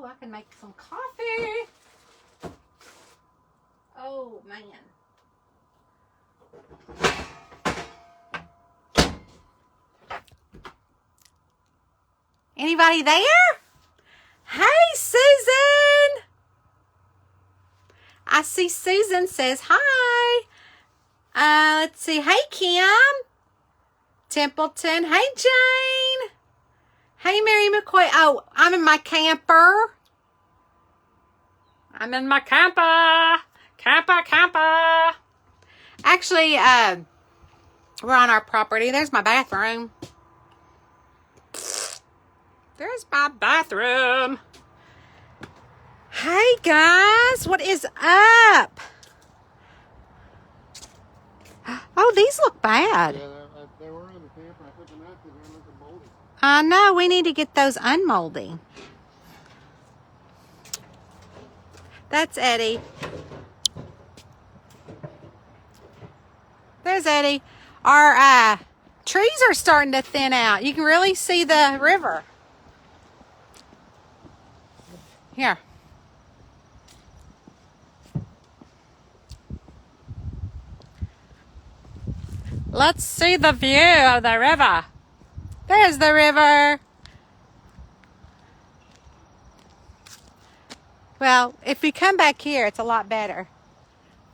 Oh, I can make some coffee. Oh, man. Anybody there? Hey, Susan. I see Susan says hi. Let's see. Hey, Kim. Templeton. Hey, Jane. Hey, Mary McCoy. Oh, I'm in my camper. I'm in my camper. Camper. Actually, we're on our property. There's my bathroom. There's my bathroom. Hey, guys. What is up? Oh, these look bad. Yeah, they were in the camper. I took them out because they're looking moldy. I know. We need to get those unmoldy. That's Eddie. There's Eddie. Our trees are starting to thin out. You can really see the river. Here. Let's see the view of the river. There's the river. Well, if we come back here, it's a lot better.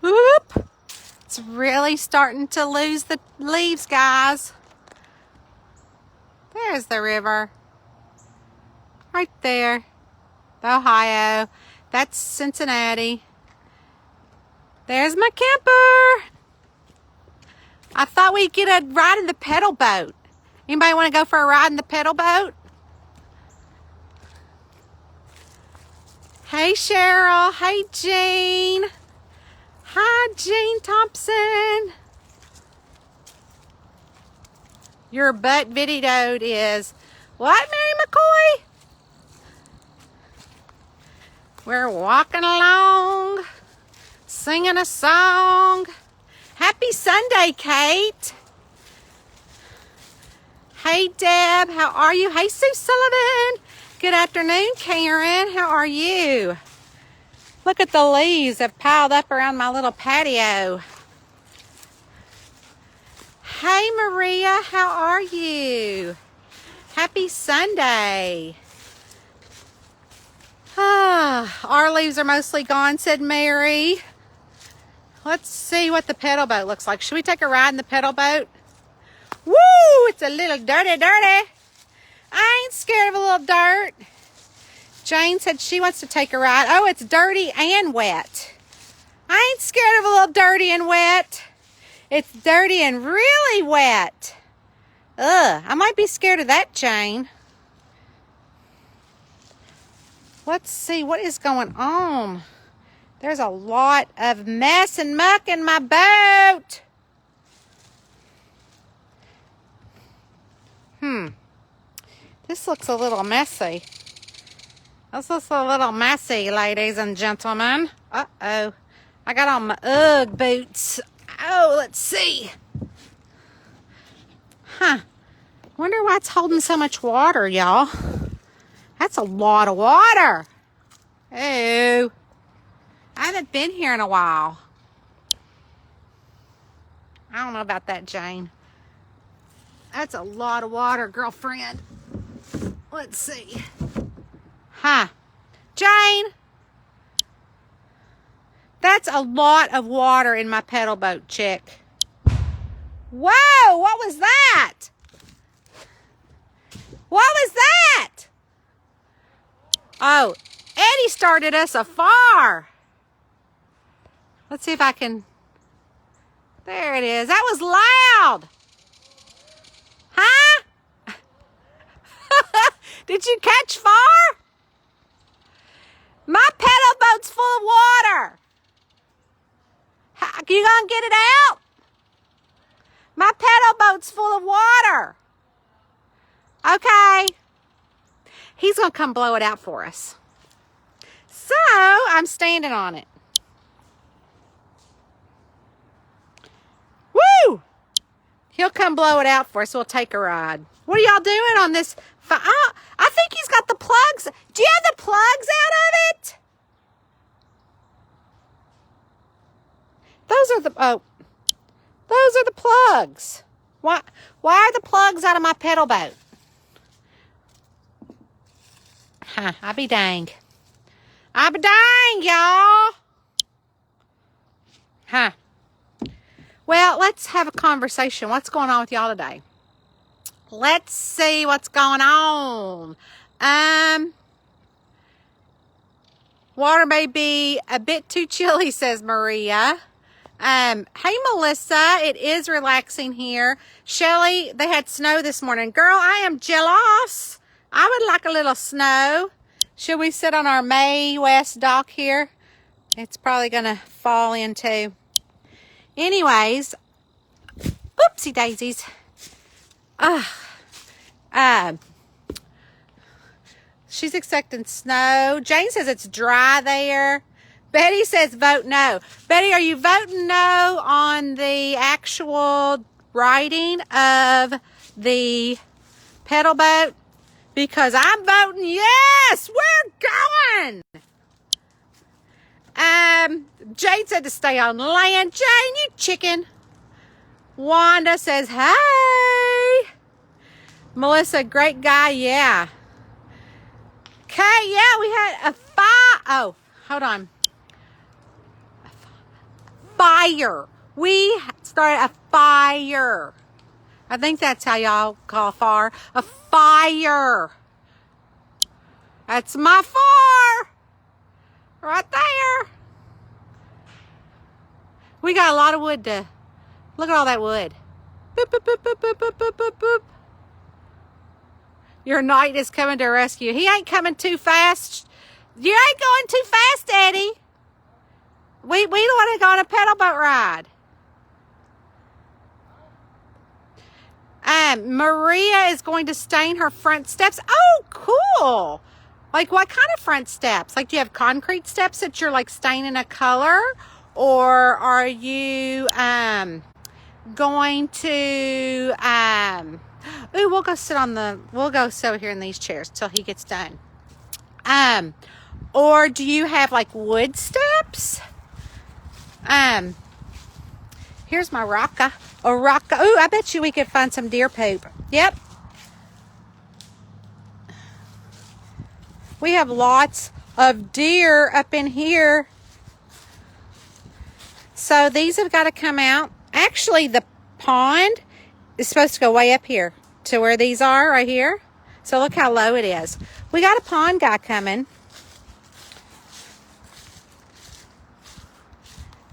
Whoop! It's really starting to lose the leaves, guys. There's the river. Right there. The Ohio. That's Cincinnati. There's my camper. I thought we'd get a ride in the pedal boat. Anybody want to go for a ride in the pedal boat? Hey, Cheryl. Hey, Jean. Hi, Jean Thompson. Your butt videoed is what, Mary McCoy? We're walking along, singing a song. Happy Sunday, Kate. Hey, Deb. How are you? Hey, Sue Sullivan. Good afternoon, Karen. How are you? Look at the leaves that piled up around my little patio. Hey, Maria. How are you? Happy Sunday. Our leaves are mostly gone, said Mary. Let's see what the pedal boat looks like. Should we take a ride in the pedal boat? Woo! It's a little dirty. I ain't scared of a little dirt. Jane said she wants to take a ride. Oh, it's dirty and wet. I ain't scared of a little dirty and wet. It's dirty and really wet. Ugh, I might be scared of that, Jane. Let's see what is going on. There's a lot of mess and muck in my boat. This looks a little messy. This looks a little messy, ladies and gentlemen. Uh-oh. I got on my Ugg boots. Oh, let's see. Wonder why it's holding so much water, y'all. That's a lot of water. Oh. I haven't been here in a while. I don't know about that, Jane. That's a lot of water, girlfriend. Let's see. Jane. That's a lot of water in my pedal boat, chick. Whoa, what was that? What was that? Oh, Eddie started us a fire. Let's see if I can. There it is. That was loud. Huh? Did you catch fire? My pedal boat's full of water. You gonna get it out? My pedal boat's full of water. Okay. He's gonna come blow it out for us. So, I'm standing on it. Woo! He'll come blow it out for us. We'll take a ride. What are y'all doing on this? I think he's got the plugs. Do you have the plugs out of it? Those are the plugs. Why are the plugs out of my pedal boat? Huh, I be dang, y'all. Huh. Well, let's have a conversation. What's going on with y'all today? Let's see what's going on. Water may be a bit too chilly, says Maria. Hey, Melissa, it is relaxing here. Shelly, they had snow this morning. Girl, I am jealous. I would like a little snow. Should we sit on our May West dock here? It's probably going to fall into. Anyways, oopsie daisies. She's expecting snow. Jane says it's dry there. Betty says vote no. Betty, are you voting no on the actual writing of the pedal boat? Because I'm voting yes. We're going. Jane said to stay on land. Jane, you chicken. Wanda says, hey. Melissa, great guy. Yeah. Okay, yeah, we had a fire. Oh, hold on. Fire. We started a fire. I think that's how y'all call fire. A fire. That's my fire. Right there. We got a lot of wood to... Look at all that wood. Boop, boop, boop, boop, boop, boop, boop, boop, boop. Your knight is coming to rescue. He ain't coming too fast. You ain't going too fast, Eddie. We want to go on a pedal boat ride. Maria is going to stain her front steps. Oh, cool. Like, what kind of front steps? Like, do you have concrete steps that you're, like, staining a color? Or are you going to... Ooh, we'll go sit over here in these chairs till he gets done. Or do you have, like, wood steps? Here's my rocka. A rocka. Ooh, I bet you we could find some deer poop. Yep. We have lots of deer up in here. So these have got to come out. Actually, the pond is supposed to go way up here to where these are right here. So look how low it is. We got a pond guy coming.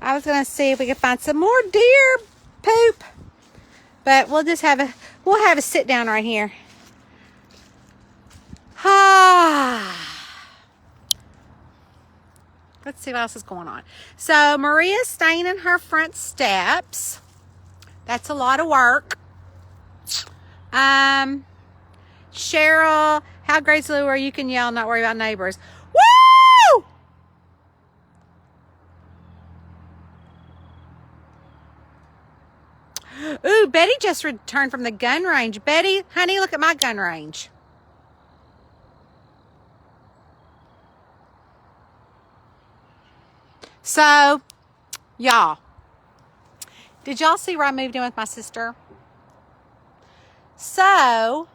I was going to see if we could find some more deer poop. But we'll just have a sit down right here. Let's see what else is going on. So Maria's staining her front steps. That's a lot of work. Cheryl, how great's Lou where you can yell, not worry about neighbors. Woo! Ooh, Betty just returned from the gun range. Betty, honey, look at my gun range. So, y'all, did y'all see where I moved in with my sister? So,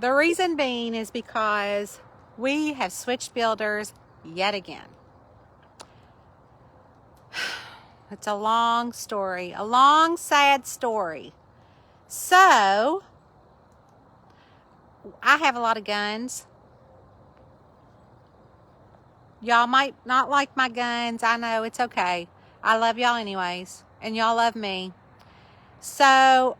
the reason being is because we have switched builders yet again. It's a long story, a long, sad story. So, I have a lot of guns. Y'all might not like my guns. I know, it's okay. I love y'all anyways, and y'all love me. So,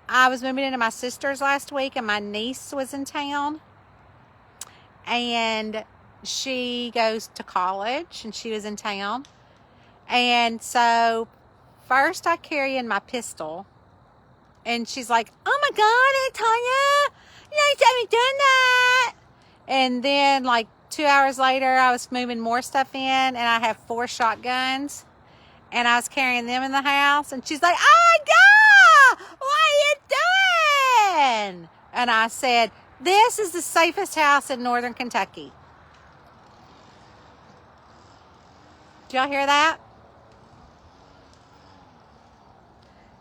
I was moving into my sister's last week, and my niece was in town. And she goes to college, and she was in town. And so, first I carry in my pistol. And she's like, oh my God, Tanya, you haven't done that. And then, like, 2 hours later, I was moving more stuff in, and I have 4 shotguns. And I was carrying them in the house. And she's like, oh my God, And I said, this is the safest house in northern Kentucky. Did y'all hear that?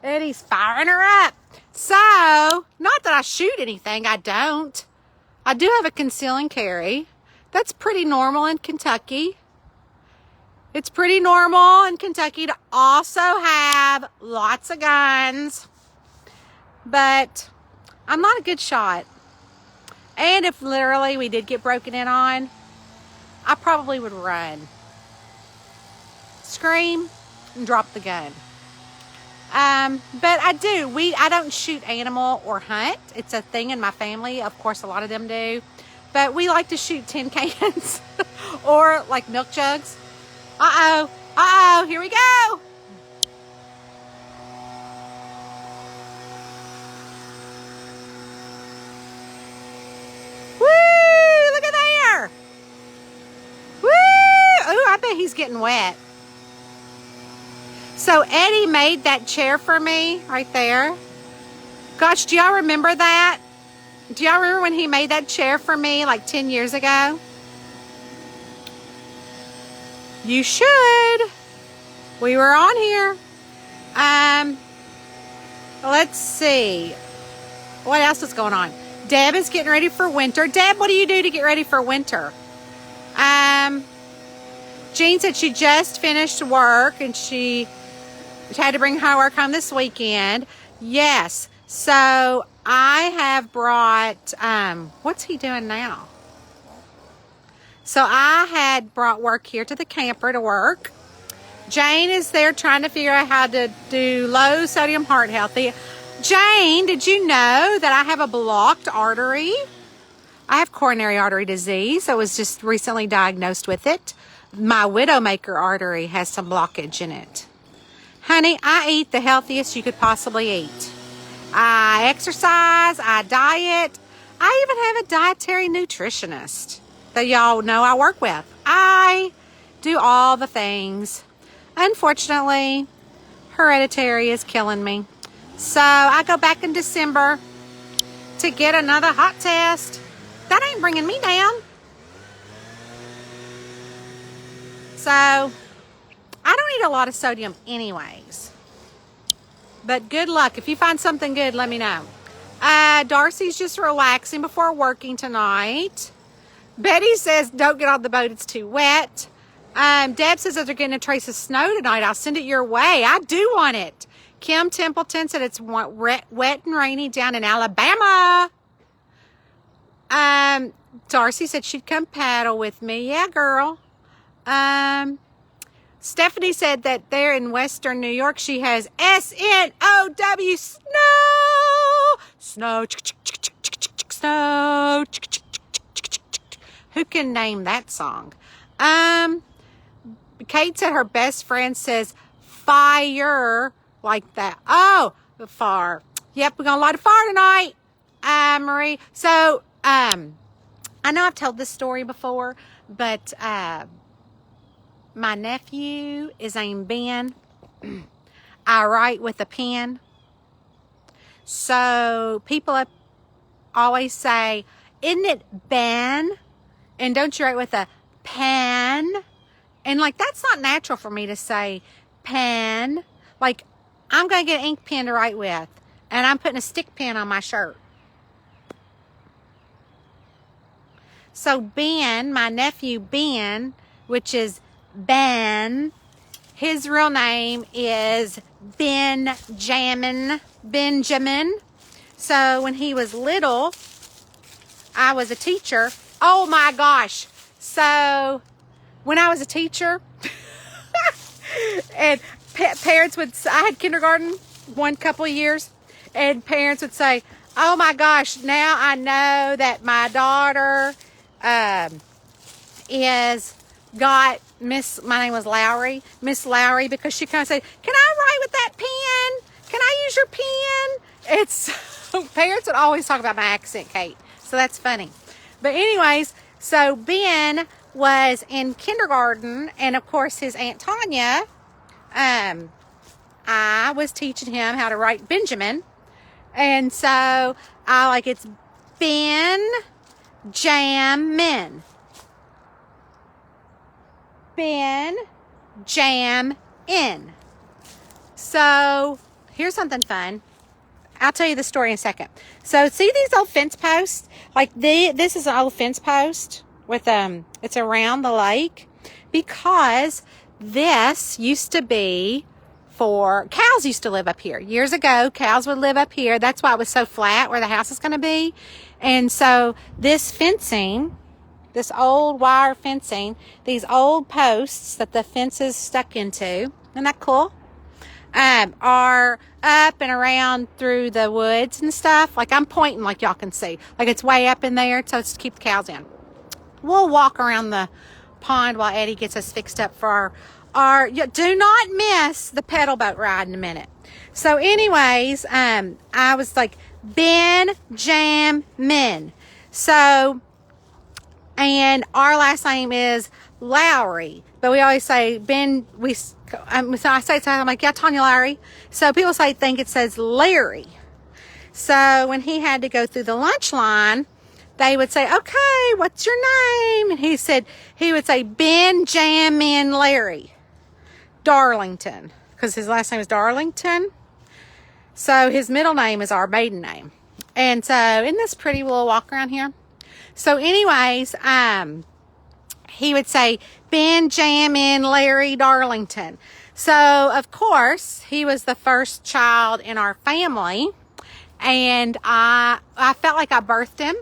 Eddie's firing her up. So, not that I shoot anything. I don't. I do have a conceal and carry. That's pretty normal in Kentucky. It's pretty normal in Kentucky to also have lots of guns. But I'm not a good shot. And if literally we did get broken in on, I probably would run. Scream and drop the gun. But I don't shoot animal or hunt. It's a thing in my family. Of course, a lot of them do. But we like to shoot tin cans or like milk jugs. Uh-oh, here we go. Woo, look at there. Woo, ooh, I bet he's getting wet. So Eddie made that chair for me right there. Gosh, do y'all remember that? Do y'all remember when he made that chair for me like 10 years ago? You should. We were on here. Let's see. What else is going on? Deb is getting ready for winter. Deb, what do you do to get ready for winter? Jean said she just finished work and she had to bring her work home this weekend. Yes. So I have brought, what's he doing now? So I had brought work here to the camper to work. Jane is there trying to figure out how to do low sodium heart healthy. Jane, did you know that I have a blocked artery? I have coronary artery disease. I was just recently diagnosed with it. My widowmaker artery has some blockage in it. Honey, I eat the healthiest you could possibly eat. I exercise, I diet. I even have a dietary nutritionist that y'all know I work with. I do all the things. Unfortunately, hereditary is killing me. So I go back in December to get another hot test. That ain't bringing me down. So I don't eat a lot of sodium anyways. But good luck. If you find something good, let me know. Darcy's just relaxing before working tonight. Betty says, don't get on the boat. It's too wet. Deb says that they're getting a trace of snow tonight. I'll send it your way. I do want it. Kim Templeton said it's wet and rainy down in Alabama. Darcy said she'd come paddle with me. Yeah, girl. Stephanie said that there in Western New York, she has S-N-O-W, snow. Snow. Snow. Who can name that song? Kate said her best friend says fire like that. Oh, the fire. Yep, we're gonna light a fire tonight, Marie. So, I know I've told this story before, but my nephew is named Ben. I write with a pen. So people always say, isn't it Ben? And don't you write with a pen? And like, that's not natural for me to say pen. Like, I'm going to get an ink pen to write with. And I'm putting a stick pen on my shirt. So Ben, my nephew Ben, which is Ben, his real name is Benjamin. So when he was little, I was a teacher. Oh my gosh. So when I was a teacher, and parents would, I had kindergarten one couple of years, and parents would say, oh my gosh, now I know that my daughter my name was Lowry, Miss Lowry, because she kind of said, can I write with that pen? Can I use your pen? Parents would always talk about my accent, Kate. So that's funny. But anyways, so Ben was in kindergarten, and of course his Aunt Tanya, I was teaching him how to write Benjamin. And so It's Benjamin. Benjamin. So here's something fun. I'll tell you the story in a second. So see these old fence posts? Like this is an old fence post with it's around the lake, because this used to be for cows. Used to live up here years ago. Cows would live up here. That's why it was so flat where the house is going to be. And so this fencing, this old wire fencing, these old posts that the fences stuck into, isn't that cool? Are up and around through the woods and stuff. Like I'm pointing, like y'all can see. Like it's way up in there, so it's to keep the cows in. We'll walk around the pond while Eddie gets us fixed up for our do not miss the pedal boat ride in a minute. So anyways, I was like Benjamin. So, and our last name is Lowry, but we always say so I say something, I'm like, yeah, Tanya Lowry. So people think it says Larry. So when he had to go through the lunch line, they would say, okay, what's your name? And he would say Benjamin Larry Darlington, because his last name is Darlington. So his middle name is our maiden name. And so isn't this pretty? We'll walk around here. So anyways, he would say Benjamin Larry Darlington. So of course he was the first child in our family, and I felt like I birthed him,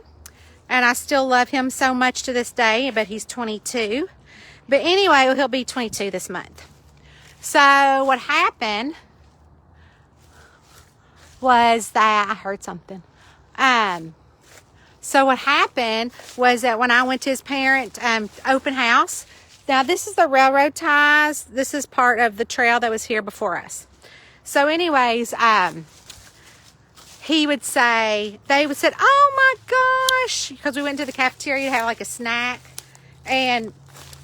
and I still love him so much to this day. But he's 22. But anyway, he'll be 22 this month. So what happened was that I heard something. So what happened was that when I went to his parent open house, now this is the railroad ties. This is part of the trail that was here before us. So anyways, they would say, oh my gosh, because we went to the cafeteria to have like a snack, and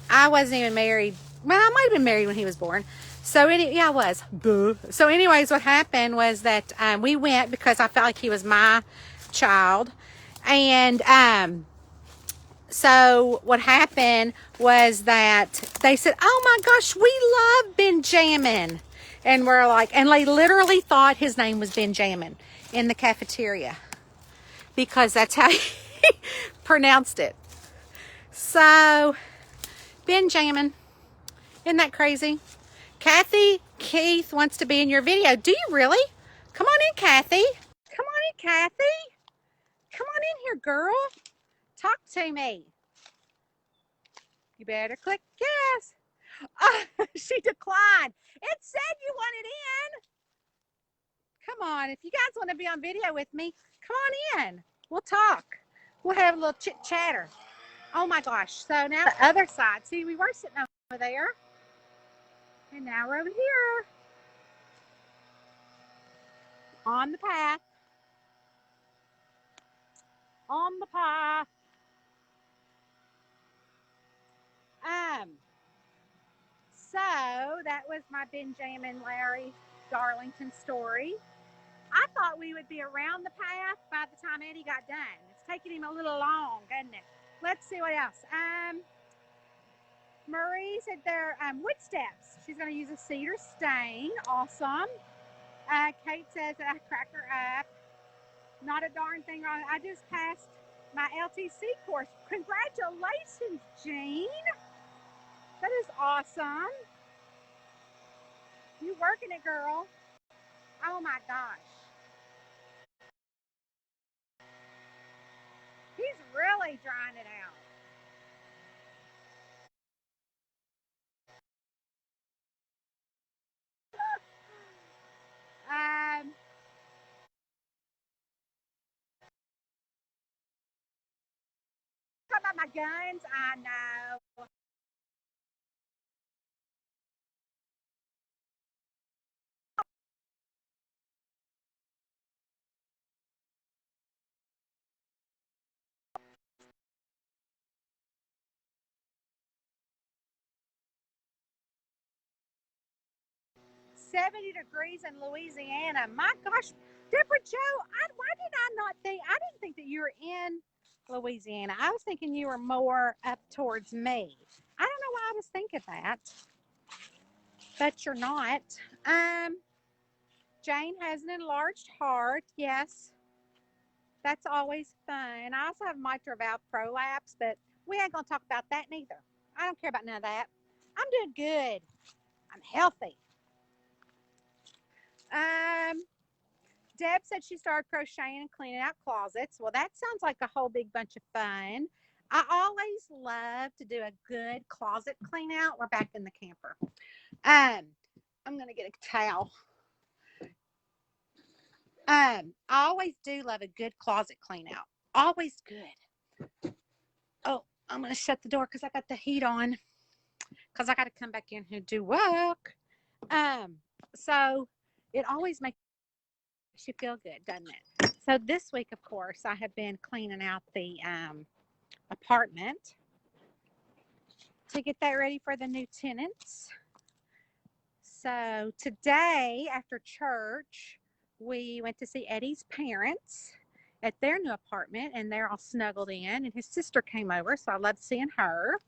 I wasn't even married. Well, I might have been married when he was born. So I was. Duh. So anyways, what happened was that we went because I felt like he was my child. And so what happened was that they said, oh my gosh, we love Benjamin. And we're like, and they literally thought his name was Benjamin in the cafeteria, because that's how he pronounced it. So Benjamin, isn't that crazy? Kathy Keith wants to be in your video. Do you really? Come on in, Kathy. Come on in, Kathy. Come on in here, girl. Talk to me. You better click yes. She declined. It said you wanted in. Come on. If you guys want to be on video with me, come on in. We'll talk. We'll have a little chit chatter. Oh my gosh. So now the other side. See, we were sitting over there, and now we're over here on the path. On the path. So that was my Benjamin Larry Darlington story. I thought we would be around the path by the time Eddie got done. It's taking him a little long, isn't it? Let's see what else. Marie said they're wood steps. She's going to use a cedar stain. Awesome. Kate says that I crack her up. Not a darn thing wrong. I just passed my LTC course. Congratulations, Jean. That is awesome. You working it, girl. Oh my gosh. He's really drying it out. Talk about my guns. I know. 70 degrees in Louisiana. My gosh, Deborah Joe, why did I not think? I didn't think that you were in Louisiana. I was thinking you were more up towards me. I don't know why I was thinking that, but you're not. Um, Jane has an enlarged heart. Yes, that's always fun. I also have mitral valve prolapse, but we ain't gonna talk about that neither. I don't care about none of that. I'm doing good. I'm healthy. Um, Deb said she started crocheting and cleaning out closets. Well, that sounds like a whole big bunch of fun. I always love to do a good closet clean out. We're back in the camper. I'm gonna get a towel. I always do love a good closet clean out. Always good. Oh, I'm gonna shut the door because I got the heat on. Because I got to come back in here and do work. So it always makes you feel good, doesn't it? So this week, of course, I have been cleaning out the apartment to get that ready for the new tenants. So today, after church, we went to see Eddie's parents at their new apartment, and they're all snuggled in, and his sister came over, so I loved seeing her.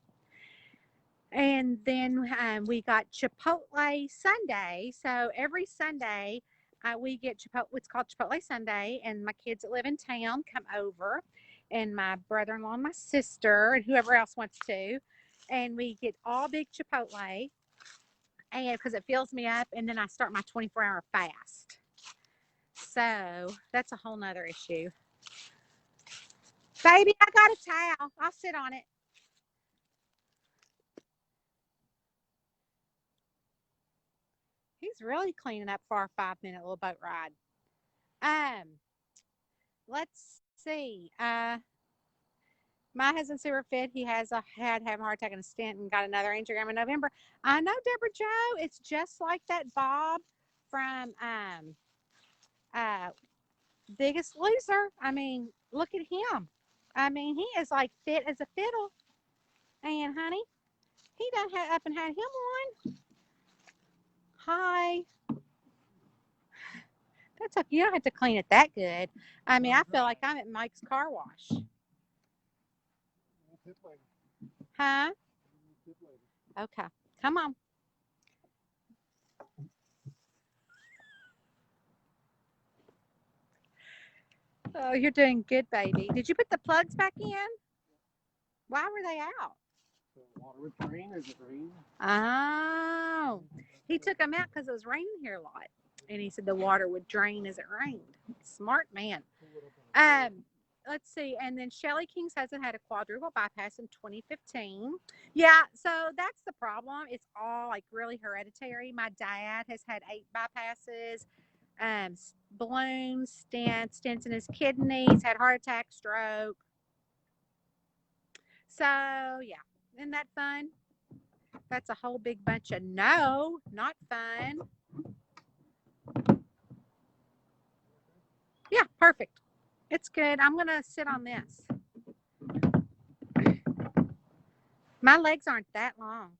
And then we got Chipotle Sunday. So every Sunday we get Chipotle. It's called Chipotle Sunday, and my kids that live in town come over, and my brother-in-law and my sister and whoever else wants to, and we get all big Chipotle, and because it fills me up, and then I start my 24-hour fast. So that's a whole nother issue. Baby, I got a towel. I'll sit on it. He's really cleaning up for our 5-minute little boat ride. Let's see. My husband's super fit. He has had having a heart attack and a stent and got another angiogram in November. I know, Deborah Joe. It's just like that Bob from Biggest Loser. I mean, look at him. I mean, he is like fit as a fiddle. And honey, he done had up and had him one. Hi. That's okay. You don't have to clean it that good. I mean, I feel like I'm at Mike's car wash. Huh? Okay. Come on. Oh, you're doing good, baby. Did you put the plugs back in? Why were they out? The water would drain as it rained. Oh. He took them out because it was raining here a lot. And he said the water would drain as it rained. Smart man. Let's see. And then Shelly King's husband had a quadruple bypass in 2015. Yeah, so that's the problem. It's all like really hereditary. My dad has had 8 bypasses, balloons, stents in his kidneys, had heart attack, stroke. So yeah, isn't that fun? That's a whole big bunch of no, not fun. Yeah, perfect. It's good. I'm going to sit on this. My legs aren't that long.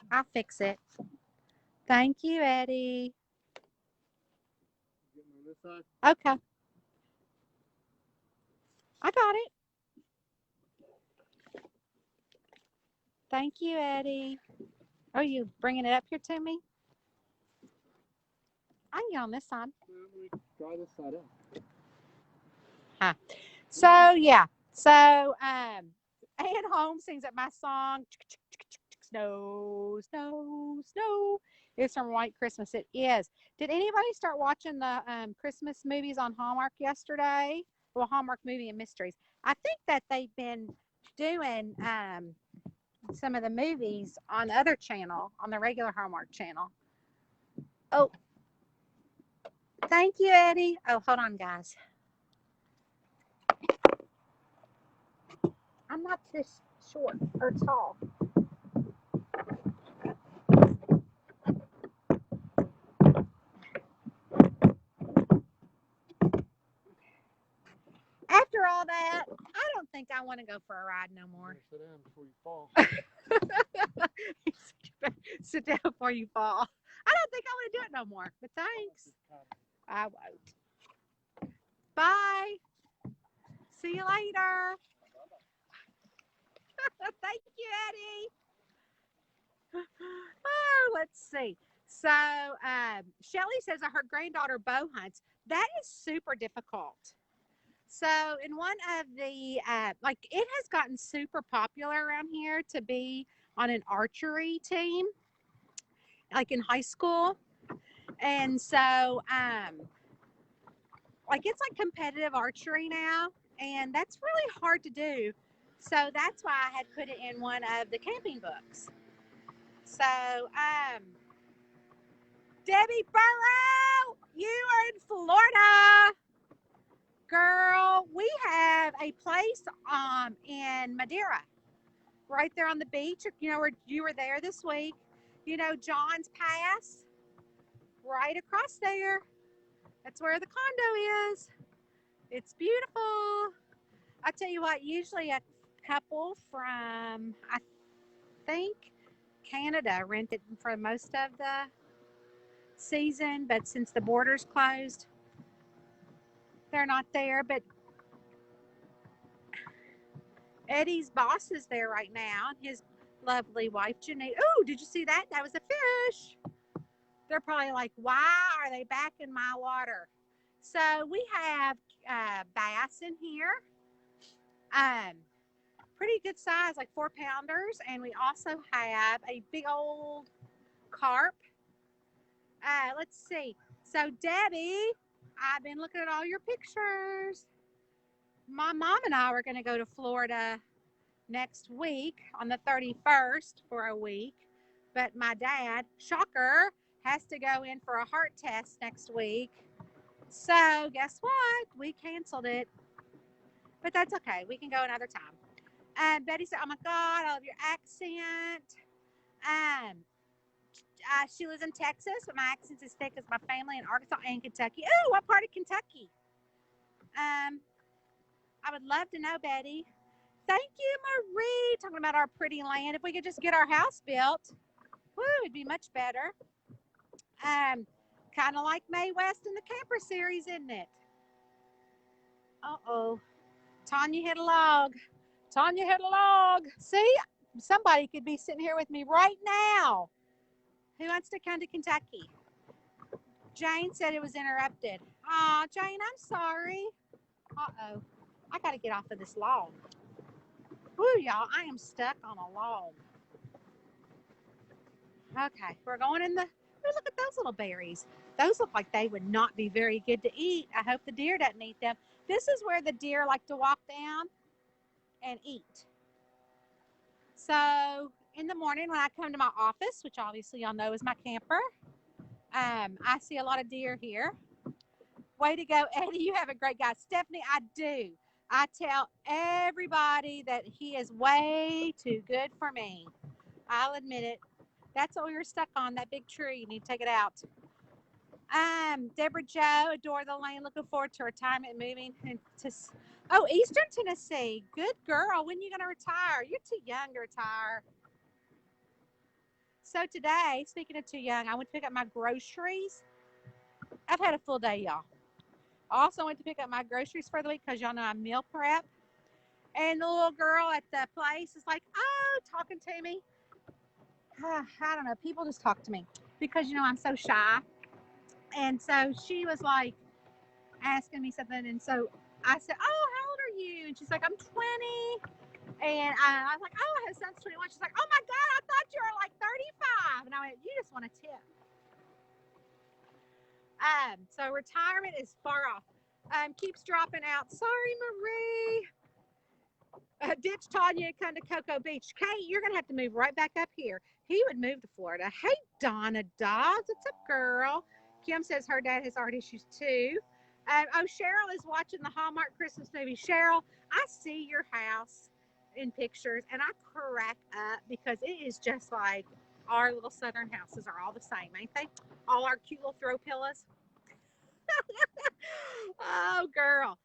I'll fix it. Thank you, Eddie. Okay. I got it. Thank you, Eddie. Are you bringing it up here to me? I can get on this side. Try this side out. Huh. So, yeah. So, Ann Holmes sings at my song, Snow, Snow, Snow. It's from White Christmas. It is. Did anybody start watching the Christmas movies on Hallmark yesterday? Well, Hallmark Movie and Mysteries. I think that they've been doing some of the movies on the other channel, on the regular Hallmark channel. Oh, thank you, Eddie. Oh, hold on, guys. I'm not this short or tall. After all that, I don't think I want to go for a ride no more. Sit down before you fall. Sit down before you fall. I don't think I want to do it no more, but thanks. I won't. Bye. See you later. Thank you, Eddie. Oh, let's see. So, Shelly says that her granddaughter bow hunts. That is super difficult. So, in one of the, like, it has gotten super popular around here to be on an archery team, like in high school. And so, like, it's like competitive archery now, and that's really hard to do. So, that's why I had put it in one of the camping books. So, Debbie Burrow, you are in Florida. Girl, we have a place in Madeira, right there on the beach. You know where you were there this week. You know John's Pass, right across there. That's where the condo is. It's beautiful. I tell you what, usually a couple from I think Canada rented for most of the season, but since the borders closed, they're not there. But Eddie's boss is there right now, and his lovely wife, Janine. Oh, did you see that? That was a fish. They're probably like, why are they back in my water? So we have bass in here. Um, Pretty good size, like 4 pounders. And we also have a big old carp. Let's see. So, Debbie, I've been looking at all your pictures. My mom and I were going to go to Florida next week on the 31st for a week. But my dad, shocker, has to go in for a heart test next week. So guess what? We canceled it. But that's okay. We can go another time. And Betty said, oh my God, I love your accent. Um, she lives in Texas, but my accent's as thick as my family in Arkansas and Kentucky. Ooh, what part of Kentucky? I would love to know, Betty. Thank you, Marie. Talking about our pretty land. If we could just get our house built, woo, it'd be much better. Kind of like Mae West in the camper series, isn't it? Uh-oh. Tanya hit a log. Tanya hit a log. See, somebody could be sitting here with me right now. Who wants to come to Kentucky? Jane said it was interrupted. Aw, Jane, I'm sorry. Uh-oh. I got to get off of this log. Woo, y'all, I am stuck on a log. Okay, we're going in the... Oh, look at those little berries. Those look like they would not be very good to eat. I hope the deer doesn't eat them. This is where the deer like to walk down and eat. So in the morning when I come to my office, which obviously y'all know is my camper, I see a lot of deer here. Way to go, Eddie. You have a great guy. Stephanie, I do. I tell everybody that he is way too good for me. I'll admit it. That's what we were stuck on, that big tree. You need to take it out. Deborah Joe, adore the lane. Looking forward to retirement, moving to Eastern Tennessee. Good girl. When are you going to retire? You're too young to retire. So today, speaking of too young, I went to pick up my groceries. I've had a full day, y'all. I also went to pick up my groceries for the week because y'all know I meal prep. And the little girl at the place is like, oh, talking to me. I don't know. People just talk to me because, you know, I'm so shy. And so she was like asking me something. And so I said, oh, how old are you? And she's like, I'm 20. And I was like, oh, his son's 21. She's like, oh my God, I thought you were like 35. And I went, you just want a tip. So retirement is far off. Keeps dropping out. Sorry, Marie. Ditch Tanya and come to Cocoa Beach. Kate, you're going to have to move right back up here. He would move to Florida. Hey, Donna Dobbs. What's up, girl? Kim says her dad has heart issues too. Cheryl is watching the Hallmark Christmas movie. Cheryl, I see your house in pictures and I crack up because it is just like our little southern houses are all the same, ain't they? All our cute little throw pillows. Oh, girl.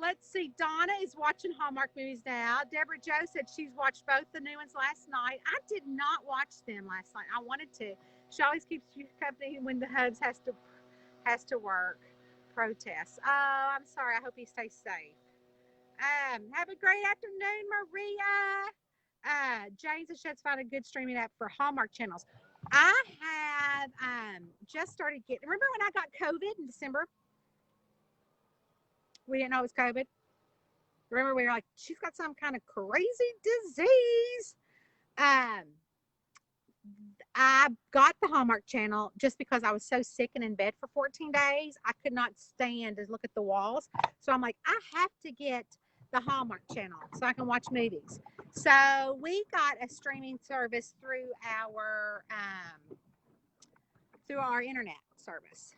Let's see. Donna is watching Hallmark movies now. Deborah Joe said she's watched both the new ones last night. I did not watch them last night. I wanted to. She always keeps you company when the hubs has to work. Protests. Oh, I'm sorry. I hope he stays safe. Have a great afternoon, Maria. James and Shed's found a good streaming app for Hallmark channels. I have just started getting. Remember when I got COVID in December? We didn't know it was COVID. Remember we were like, she's got some kind of crazy disease. Um, I got the Hallmark channel just because I was so sick and in bed for 14 days. I could not stand to look at the walls. So I'm like, I have to get the Hallmark channel so I can watch movies. So we got a streaming service through our internet service.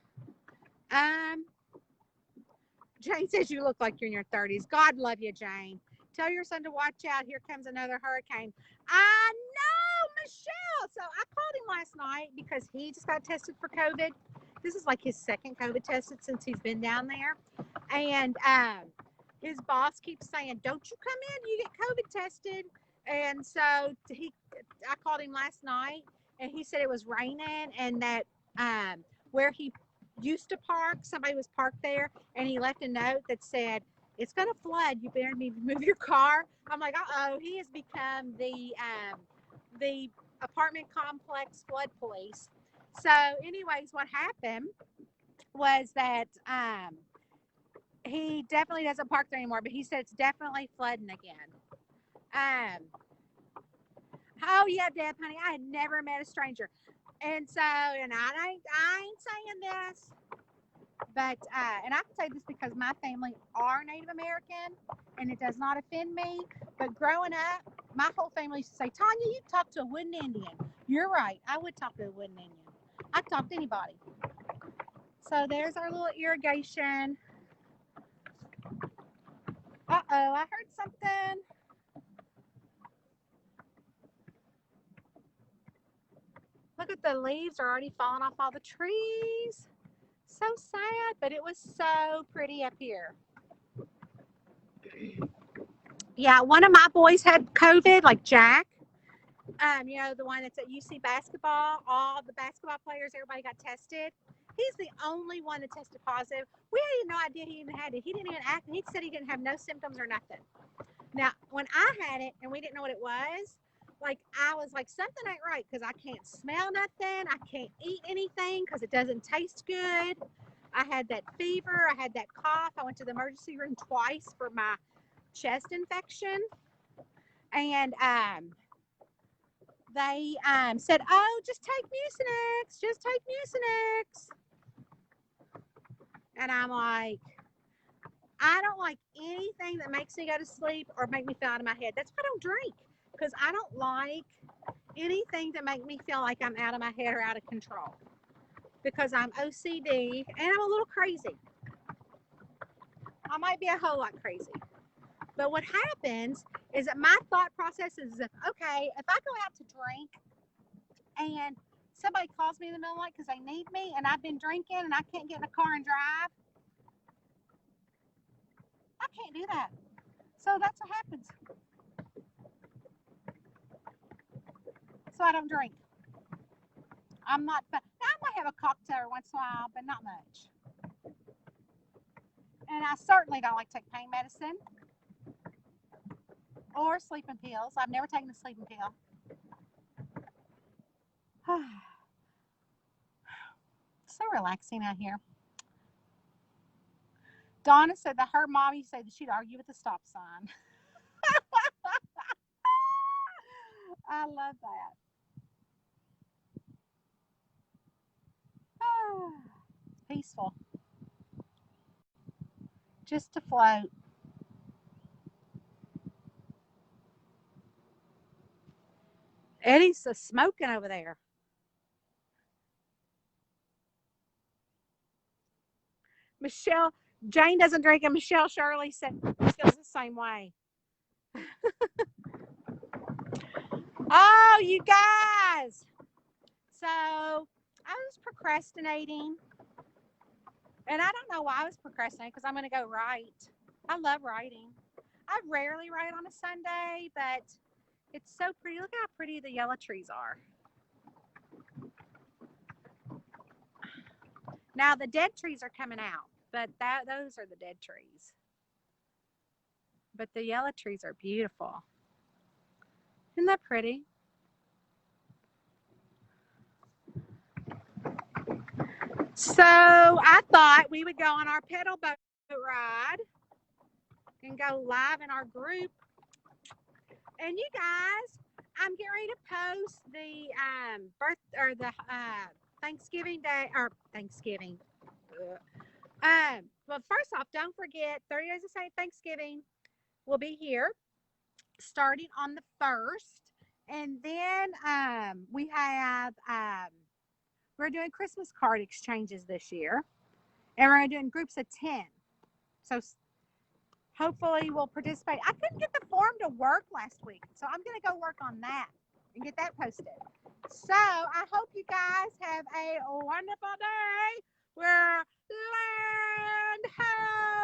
Jane says you look like you're in your 30s. God love you, Jane. Tell your son to watch out. Here comes another hurricane. I know, Michelle. So I called him last night because he just got tested for COVID. This is like his second COVID tested since he's been down there. And his boss keeps saying, don't you come in, you get COVID tested. And so I called him last night and he said it was raining and that where he used to park, somebody was parked there and he left a note that said, it's going to flood. You better move your car. I'm like, uh-oh, he has become the apartment complex flood police. So anyways, what happened was that he definitely doesn't park there anymore, but he said it's definitely flooding again. Oh yeah, Deb, honey, I had never met a stranger. And so, and I ain't saying this, but, and I can say this because my family are Native American and it does not offend me. But growing up, my whole family used to say, Tanya, you talk to a wooden Indian. You're right. I would talk to a wooden Indian. I'd talk to anybody. So there's our little irrigation. Uh-oh, I heard something. Look at the leaves are already falling off all the trees. So sad, but it was so pretty up here. Yeah, one of my boys had COVID, like Jack. You know, the one that's at UC basketball. All the basketball players, everybody got tested. He's the only one that tested positive. We had no idea he even had it. He didn't even act. He said he didn't have no symptoms or nothing. Now, when I had it and we didn't know what it was, like I was like, something ain't right because I can't smell nothing. I can't eat anything because it doesn't taste good. I had that fever. I had that cough. I went to the emergency room twice for my chest infection. And they said, oh, just take Mucinex. Just take Mucinex. And I'm like, I don't like anything that makes me go to sleep or make me feel out of my head. That's why I don't drink. Because I don't like anything that make me feel like I'm out of my head or out of control. Because I'm OCD and I'm a little crazy. I might be a whole lot crazy. But what happens is that my thought process is, okay, if I go out to drink and somebody calls me in the middle of the night because they need me and I've been drinking and I can't get in a car and drive, I can't do that. So that's what happens. So I don't drink. I'm not, now I might have a cocktail once in a while, but not much. And I certainly don't like to take pain medicine or sleeping pills. I've never taken a sleeping pill. So relaxing out here. Donna said that her mommy said that she'd argue with the stop sign. I love that. Peaceful. Just to float. Eddie's smoking over there. Michelle, Jane doesn't drink, and Michelle Shirley said feels the same way. Oh, you guys. So I was procrastinating. And I don't know why I was procrastinating because I'm going to go write. I love writing. I rarely write on a Sunday, but it's so pretty. Look how pretty the yellow trees are. Now the dead trees are coming out, but those are the dead trees. But the yellow trees are beautiful. Isn't that pretty? So I thought we would go on our pedal boat ride and go live in our group. And you guys, I'm getting ready to post the Thanksgiving Day or Thanksgiving. Well, first off, don't forget 30 Days of St. Thanksgiving will be here starting on the 1st. And then we have we're doing Christmas card exchanges this year. And we're doing groups of 10. So hopefully we'll participate. I couldn't get the form to work last week, so I'm going to go work on that and get that posted. So I hope you guys have a wonderful day. We're land ho!